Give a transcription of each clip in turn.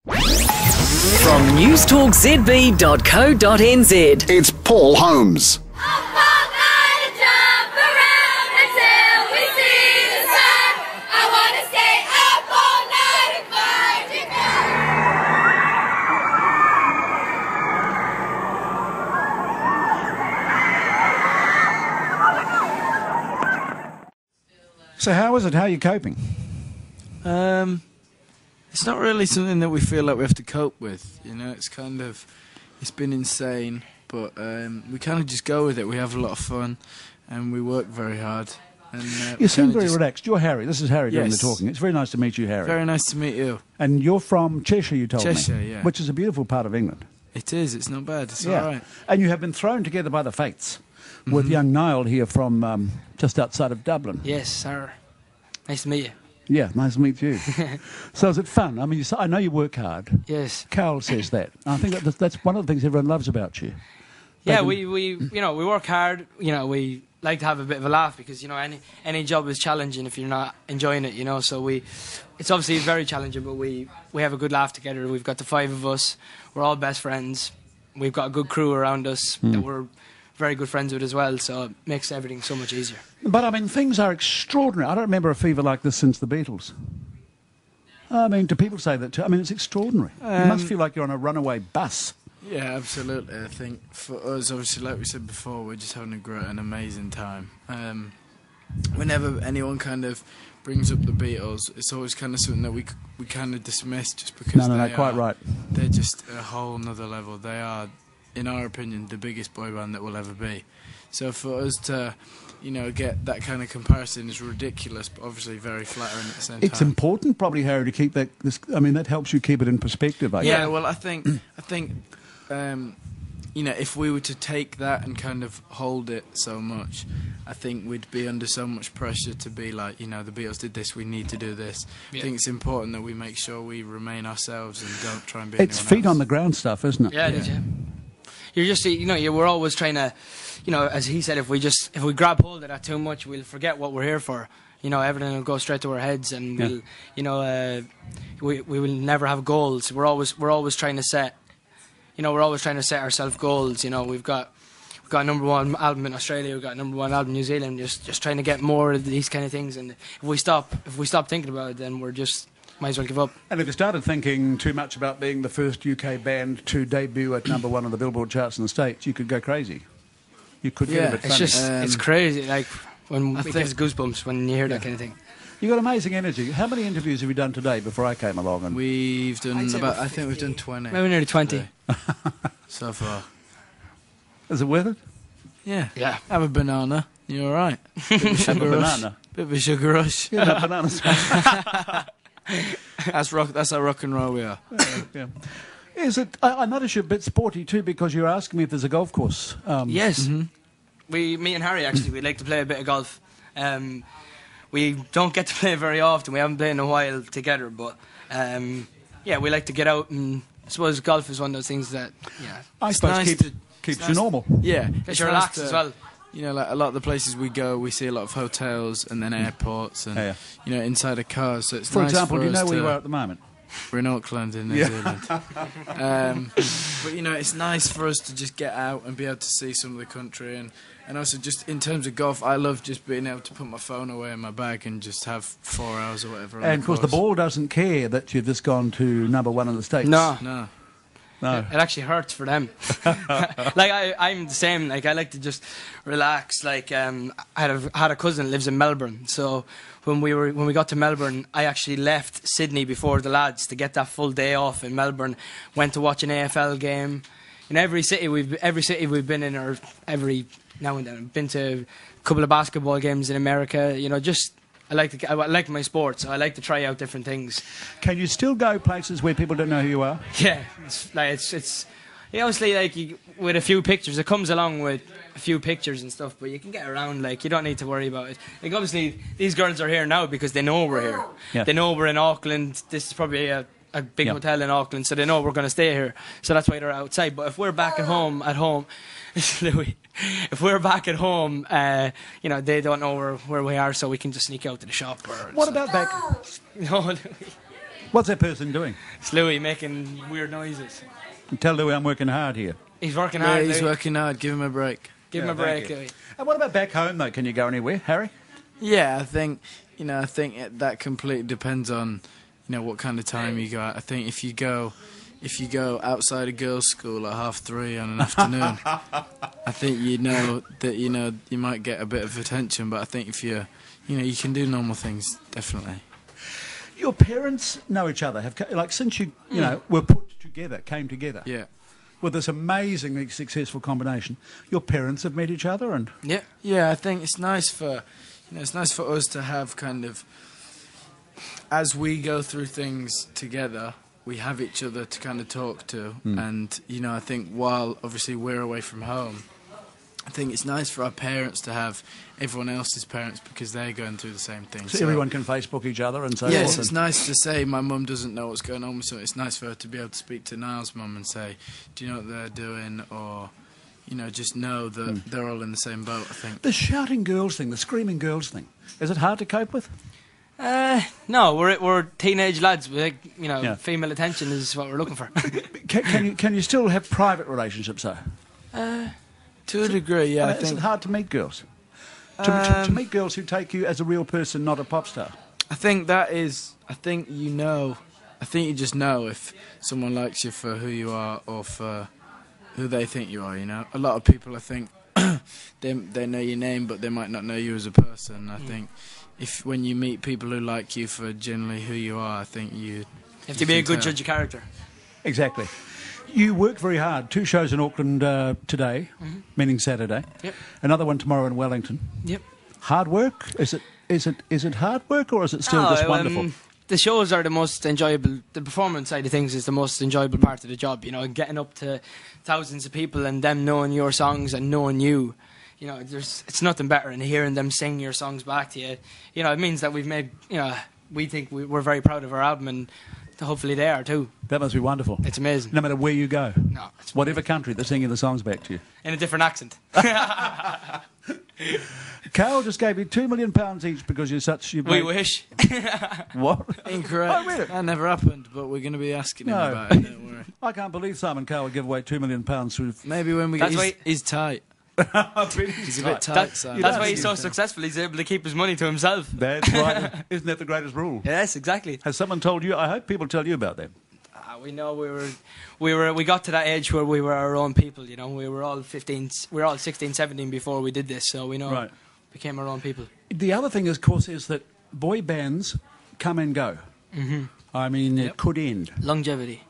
From newstalkzb.co.nz. It's Paul Holmes. So how is it? How are you coping? It's not really something that we feel like we have to cope with. You know, it's been insane, but we kind of just go with it. We have a lot of fun, and we work very hard. And you seem very relaxed. You're Harry. This is Harry doing the Yes. talking. It's very nice to meet you, Harry. Very nice to meet you. And you're from Cheshire, you told me. Cheshire, yeah. Which is a beautiful part of England. It is. It's not bad. It's all right. And you have been thrown together by the fates with young Niall here from just outside of Dublin. Yes, sir. Nice to meet you. Yeah, nice to meet you. So is it fun? I mean, I know you work hard. Yes. Carol says that. I think that's one of the things everyone loves about you. Yeah, we work hard. You know, we like to have a bit of a laugh because, you know, any job is challenging if you're not enjoying it, you know. So it's obviously very challenging, but we have a good laugh together. We've got the 5 of us. We're all best friends. We've got a good crew around us that we're very good friends with as well, so it makes everything so much easier. But, I mean, things are extraordinary. I don't remember a fever like this since the Beatles. I mean, do people say that too? I mean, it's extraordinary. You must feel like you're on a runaway bus. Yeah, absolutely. I think for us, obviously, like we said before, we're just having an amazing time. Whenever anyone kind of brings up the Beatles, it's always kind of something that we kind of dismiss just because No, quite right. They're just a whole nother level. They are, in our opinion, the biggest boy band that will ever be. So for us to, you know, get that kind of comparison is ridiculous, but obviously very flattering at the same time. It's important, probably, Harry, to keep that. I mean, that helps you keep it in perspective. I guess. Yeah, well, I think, you know, if we were to take that and kind of hold it so much, I think we'd be under so much pressure to be like, you know, the Beatles did this, we need to do this. Yeah. I think it's important that we make sure we remain ourselves and don't try and be It's anyone feet else. on the ground stuff, isn't it? Yeah, it is, yeah. You're just, you know, we're always trying to, you know, as he said, if we grab hold of that too much, we'll forget what we're here for. You know, everything will go straight to our heads, and we'll, you know, we will never have goals. We're always trying to set, you know, ourselves goals. You know, we've got a #1 album in Australia, we've got a #1 album in New Zealand. Just trying to get more of these kind of things, and if we stop thinking about it, then we're just might as well give up. And if you started thinking too much about being the first UK band to debut at #1 on the Billboard charts in the States, you could go crazy. You could get a bit funny. It's just it's crazy. Like when it gives goosebumps when you hear that kind of thing. You've got amazing energy. How many interviews have you done today before I came along? And We've done I think we've done 20. Maybe nearly 20. So far. Is it worth it? Yeah. Yeah. Have a banana. You're all right. Bit of a sugar rush. Banana. Bit of a sugar rush. Yeah, that bananas. That's how rock and roll we are. Yeah. Is it? I notice you're a bit sporty too because you're asking me if there's a golf course. Yes. Me and Harry actually, we like to play a bit of golf. We don't get to play very often. We haven't played in a while together, but yeah, we like to get out, and I suppose golf is one of those things that I suppose nice keeps you normal. Yeah, gets you relaxed as well. You know, like a lot of the places we go, we see a lot of hotels and then airports and you know, inside of cars. So it's For nice example, for do you us know where to- you are at the moment? We're in Auckland in New Zealand. But you know, it's nice for us to just get out and be able to see some of the country, and also just in terms of golf, I love just being able to put my phone away in my bag and just have 4 hours or whatever. And of course, the ball doesn't care that you've just gone to #1 in the States. No. No. It actually hurts for them. Like I'm the same. Like I like to just relax. Like I had a cousin that lives in Melbourne, so when we got to Melbourne, I actually left Sydney before the lads to get that full day off in Melbourne. Went to watch an AFL game. In every city we've been in, or every now and then, I've been to a couple of basketball games in America. You know, just. I like my sport, so I like to try out different things. Can you still go places where people don't know who you are? Yeah, it's obviously like with a few pictures. It comes along with a few pictures and stuff, but you can get around. Like you don't need to worry about it. Like obviously these girls are here now because they know we're here. Yeah. They know we're in Auckland. This is probably a big hotel in Auckland, so they know we're going to stay here. So that's why they're outside. But if we're back at home, Louis. If we're back at home, you know, they don't know where we are, so we can just sneak out to the shop. What about back? No, Louis. What's that person doing? It's Louis making weird noises. Tell Louis I'm working hard here. He's working Yeah, hard. he's Louis. working hard. Give him a break. Give him a thank break, you. Louis. And what about back home, though? Can you go anywhere, Harry? Yeah, I think that completely depends on what kind of time you go out. I think if you go outside a girls' school at 3:30 on an afternoon, I think that you might get a bit of attention. But I think if you can do normal things, definitely. Your parents know each other, since you were put together, came together. Yeah. With this amazingly successful combination, your parents have met each other, and Yeah, I think it's nice for us to have kind of, as we go through things together, we have each other to kind of talk to, and I think while obviously we're away from home, I think it's nice for our parents to have everyone else's parents because they're going through the same thing. so everyone can Facebook each other and so Yes, forth. it's nice to say my mum doesn't know what's going on, so it's nice for her to be able to speak to Niall's mum and say, do you know what they're doing, or just know that they're all in the same boat. I think The shouting girls thing, the screaming girls thing, is it hard to cope with? No, we're teenage lads. We Yeah. female attention is what we're looking for. Can you still have private relationships, though? to a degree, yeah. I Is it think hard to meet girls? To meet girls who take you as a real person, not a pop star? I think that is. I think you just know if someone likes you for who you are or for who they think you are. A lot of people, I think, they know your name, but they might not know you as a person. I think when you meet people who like you for generally who you are, I think you have to be a can good tell. judge of character. Exactly. You work very hard. 2 shows in Auckland today, meaning Saturday. Yep. Another one tomorrow in Wellington. Yep. Hard work? Is it hard work, or is it still just wonderful? The shows are the most enjoyable. The performance side of things is the most enjoyable part of the job. Getting up to thousands of people and them knowing your songs and knowing you. It's nothing better than hearing them sing your songs back to you. It means that we've made. We think we're very proud of our album, and hopefully they are too. That must be wonderful. It's amazing. No matter where you go. No, it's Whatever country, they're singing the songs back to you. in a different accent. Carl just gave you £2 million each because you're such... We wish. What? Incorrect. Oh, really? That never happened, but we're going to be asking him No. about it. Don't worry. I can't believe Simon Cowell would give away £2 million through... Maybe when we That's get why- he's tight. He's a bit tight. That's so- why he's so successful. He's able to keep his money to himself. That's right. Isn't that the greatest rule? Yes, exactly. Has someone told you? I hope people tell you about that. We know we got to that age where we were our own people. We were all 15, we were all 16, 17 before we did this. So we know Right. became our own people. The other thing, of course, is that boy bands come and go. I mean, it could end. Longevity.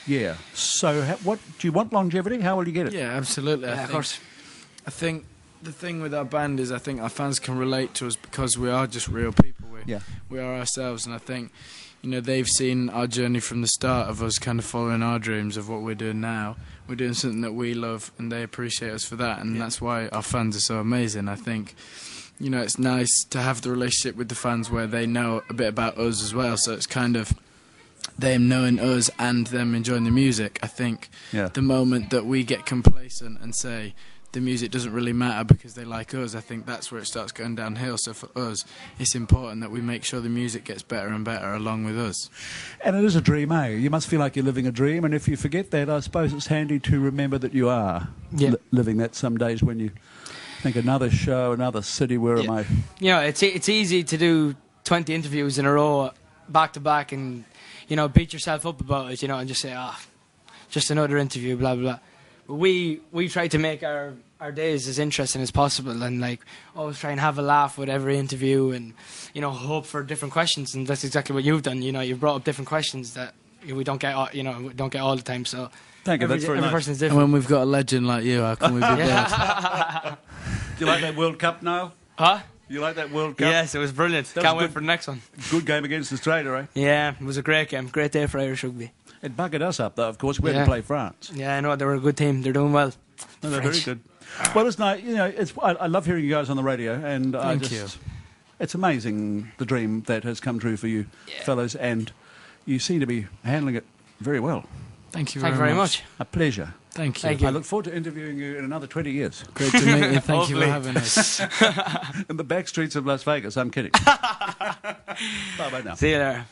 Yeah. So, what do you want longevity? How will you get it? Yeah, absolutely. Yeah, of course. I think the thing with our band is I think our fans can relate to us because we are just real people. We are ourselves, and I think they've seen our journey from the start of us kind of following our dreams of what we're doing now. We're doing something that we love, and they appreciate us for that, and that's why our fans are so amazing. I think it's nice to have the relationship with the fans where they know a bit about us as well, so it's kind of them knowing us and them enjoying the music. I think the moment that we get complacent and say the music doesn't really matter because they like us, I think that's where it starts going downhill. So for us, it's important that we make sure the music gets better and better along with us. And it is a dream, eh? You must feel like you're living a dream, and if you forget that, I suppose it's handy to remember that you are living that some days when you think another show, another city, where am I? It's easy to do 20 interviews in a row, back to back, and beat yourself up about it, and just say, just another interview, blah blah blah. But we try to make our days as interesting as possible, and always try and have a laugh with every interview, and hope for different questions, and that's exactly what you've done. You've brought up different questions that we don't get, we don't get all the time. So thank you. That's very every nice. person's And different. when we've got a legend like you, how can we be bad? Do you like that World Cup now? Huh? You like that World Cup? Yes, it was brilliant. That Can't was wait good. for the next one. Good game against Australia, eh? Yeah, it was a great game. Great day for Irish rugby. It buggered us up, though, of course. We had Yeah. to play France. Yeah, I know they were a good team. They're doing well. No, they're very French. good. Well, listen, I love hearing you guys on the radio, and Thank you. It's amazing the dream that has come true for you, fellas, and you seem to be handling it very well. Thank you Thank very you very much. much. A pleasure. Thank you. Thank you. I look forward to interviewing you in another 20 years. Great to meet you. Thank you for Hopefully. having us. In the back streets of Las Vegas. I'm kidding. Bye-bye now. See you there.